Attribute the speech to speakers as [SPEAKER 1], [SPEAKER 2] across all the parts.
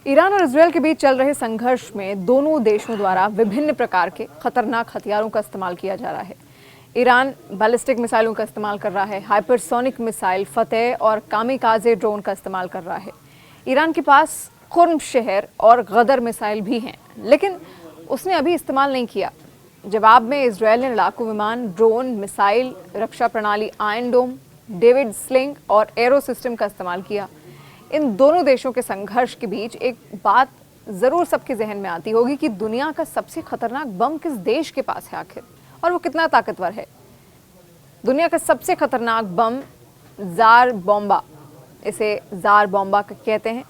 [SPEAKER 1] Iran और Israel के बीच चल रहे संघर्ष में दोनों देशों द्वारा विभिन्न प्रकार के खतरनाक हथियारों का इस्तेमाल किया जा रहा है। ईरान बैलिस्टिक मिसाइलों का इस्तेमाल कर रहा है, हाइपरसोनिक मिसाइल फतेह और कामिकाजे ड्रोन का इस्तेमाल कर रहा है। ईरान के पास खुर्म शहर और गदर मिसाइल भी हैं, लेकिन उसने अभी इस्तेमाल नहीं किया। जवाब में इजरायल ने लड़ाकू विमान, ड्रोन, मिसाइल, रक्षा प्रणाली आयरन डोम, डेविड स्लिंग और एरो सिस्टम का इस्तेमाल किया। इन दोनों देशों के संघर्ष के बीच एक बात जरूर सबके जहन में आती होगी कि दुनिया का सबसे खतरनाक बम किस देश के पास है आखिर, और वो कितना ताकतवर है। दुनिया का सबसे खतरनाक बम जार बॉम्बा, इसे जार बॉम्बा कहते हैं।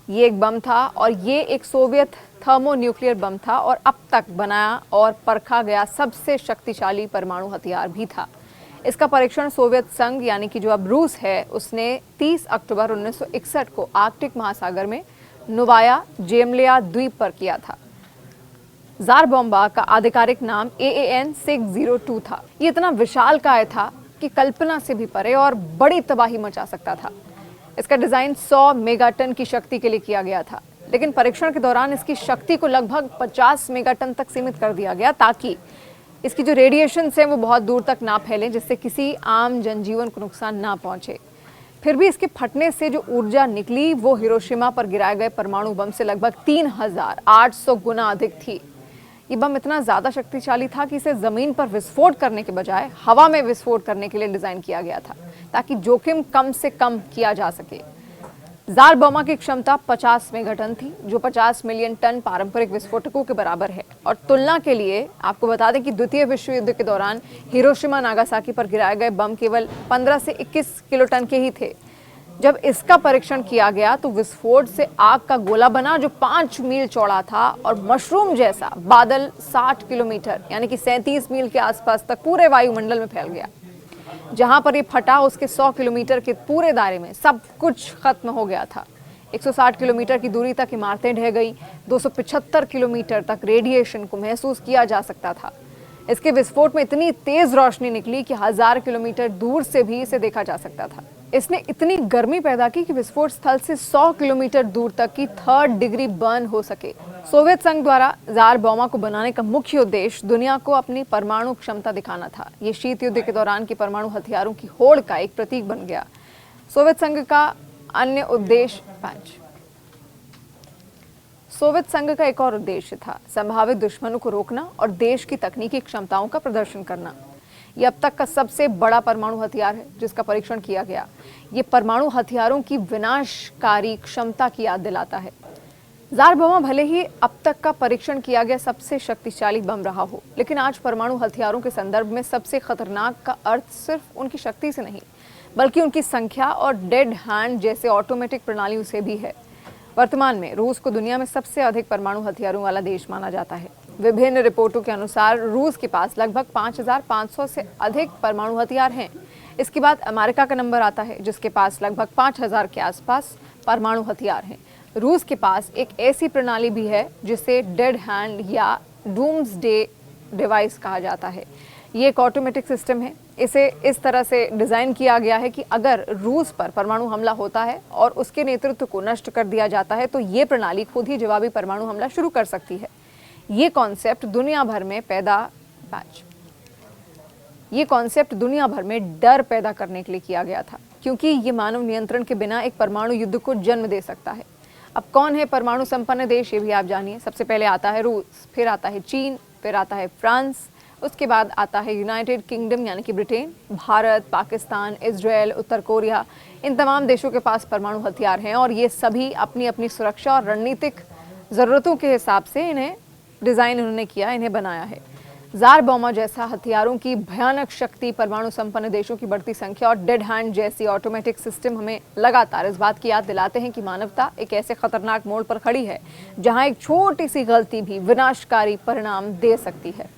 [SPEAKER 1] ये एक बम था और ये एक सोवियत थर्मोन्यूक्लियर बम था और अब तक बनाया और परखा गया सबसे शक्तिशाली परमाणु हथियार भी था। इसका परीक्षण सोवियत संघ यानी कि जो अब रूस है, उसने 30 अक्टूबर 1961 को आर्कटिक महासागर में नोवाया जेमलिया द्वीप पर किया था। जार बॉम्बा का आधिकारिक नाम AAN 602 था। ये इतना विशालकाय था कि कल्पना से भी परे और बड़ी तबाही मचा सकता था। इसका डिजाइन 100 मेगाटन की शक्ति के लिए किया गया था, लेकिन परीक्षण के दौरान इसकी शक्ति को लगभग 50 मेगाटन तक सीमित कर दिया गया ताकि इसकी जो रेडिएशन है वो बहुत दूर तक ना फैलें, जिससे किसी आम जनजीवन को नुकसान ना पहुंचे। फिर भी इसके फटने से जो ऊर्जा निकली वो हिरोशिमा पर गिराए गए परमाणु बम से लगभग 3800 गुना अधिक थी। ये बम इतना ज्यादा शक्तिशाली था कि इसे जमीन पर विस्फोट करने के बजाय हवा में विस्फोट करने के लिए डिजाइन किया गया था, ताकि जोखिम कम से कम किया जा सके। जार बॉम्बा की क्षमता 50 मेगाटन थी, जो 50 मिलियन टन पारंपरिक विस्फोटकों के बराबर है। और तुलना के लिए आपको बता दें कि द्वितीय विश्व युद्ध के दौरान हिरोशिमा नागासाकी पर गिराए गए बम केवल 15 से 21 किलोटन के ही थे। जब इसका परीक्षण किया गया तो विस्फोट से आग का गोला बना जो 5 मील चौड़ा था और मशरूम जैसा बादल 60 किलोमीटर यानी कि 37 मील के आसपास तक पूरे वायुमंडल में फैल गया। जहां पर ये फटा उसके 100 किलोमीटर के पूरे दायरे में सब कुछ खत्म हो गया था। 160 किलोमीटर की दूरी तक इमारतें ढह गई। 275 किलोमीटर तक रेडिएशन को महसूस किया जा सकता था। इसके विस्फोट में इतनी तेज रोशनी निकली कि 1000 किलोमीटर दूर से भी इसे देखा जा सकता था। इसने इतनी गर्मी पैदा की कि विस्फोट स्थल से 100 किलोमीटर दूर तक की 3rd डिग्री बर्न हो सके। सोवियत संघ द्वारा जार बॉम्बा को बनाने का मुख्य उद्देश्य दुनिया को अपनी परमाणु क्षमता दिखाना था। ये शीत युद्ध के दौरान की परमाणु हथियारों की होड़ का एक प्रतीक बन गया। सोवियत संघ का अन्य उद्देश्य सोवियत संघ का एक और उद्देश्य था संभावित दुश्मनों को रोकना और देश की तकनीकी क्षमताओं का प्रदर्शन करना। ये अब तक का सबसे बड़ा परमाणु हथियार है जिसका परीक्षण किया गया। ये परमाणु हथियारों की विनाशकारी क्षमता की याद दिलाता है। जार बॉम्बा भले ही अब तक का परीक्षण किया गया सबसे शक्तिशाली बम रहा हो, लेकिन आज परमाणु हथियारों के संदर्भ में सबसे खतरनाक का अर्थ सिर्फ उनकी शक्ति से नहीं, बल्कि उनकी संख्या और डेड हैंड जैसे ऑटोमेटिक प्रणालियों से भी है। वर्तमान में रूस को दुनिया में सबसे अधिक परमाणु हथियारों वाला देश माना जाता है। विभिन्न रिपोर्टों के अनुसार रूस के पास लगभग 5500 से अधिक परमाणु हथियार हैं। इसके बाद अमेरिका का नंबर आता है, जिसके पास लगभग 5000 के आसपास परमाणु हथियार हैं। रूस के पास एक ऐसी प्रणाली भी है जिसे डेड हैंड या डूम्सडे डिवाइस कहा जाता है। ये एक ऑटोमेटिक सिस्टम है। इसे इस तरह से डिज़ाइन किया गया है कि अगर रूस पर परमाणु हमला होता है और उसके नेतृत्व को नष्ट कर दिया जाता है तो ये प्रणाली खुद ही जवाबी परमाणु हमला शुरू कर सकती है। ये कॉन्सेप्ट दुनिया भर में डर पैदा करने के लिए किया गया था, क्योंकि ये मानव नियंत्रण के बिना एक परमाणु युद्ध को जन्म दे सकता है। अब कौन है परमाणु संपन्न देश, ये भी आप जानिए। सबसे पहले आता है रूस, फिर आता है चीन, फिर आता है फ्रांस, उसके बाद आता है यूनाइटेड किंगडम यानी कि ब्रिटेन, भारत, पाकिस्तान, इजरायल, उत्तर कोरिया। इन तमाम देशों के पास परमाणु हथियार हैं और ये सभी अपनी अपनी सुरक्षा और रणनीतिक ज़रूरतों के हिसाब से इन्हें डिज़ाइन उन्होंने किया, इन्हें बनाया है। जार बॉम्बा जैसा हथियारों की भयानक शक्ति, परमाणु संपन्न देशों की बढ़ती संख्या और डेड हैंड जैसी ऑटोमेटिक सिस्टम हमें लगातार इस बात की याद दिलाते हैं कि मानवता एक ऐसे खतरनाक मोड़ पर खड़ी है जहां एक छोटी सी गलती भी विनाशकारी परिणाम दे सकती है।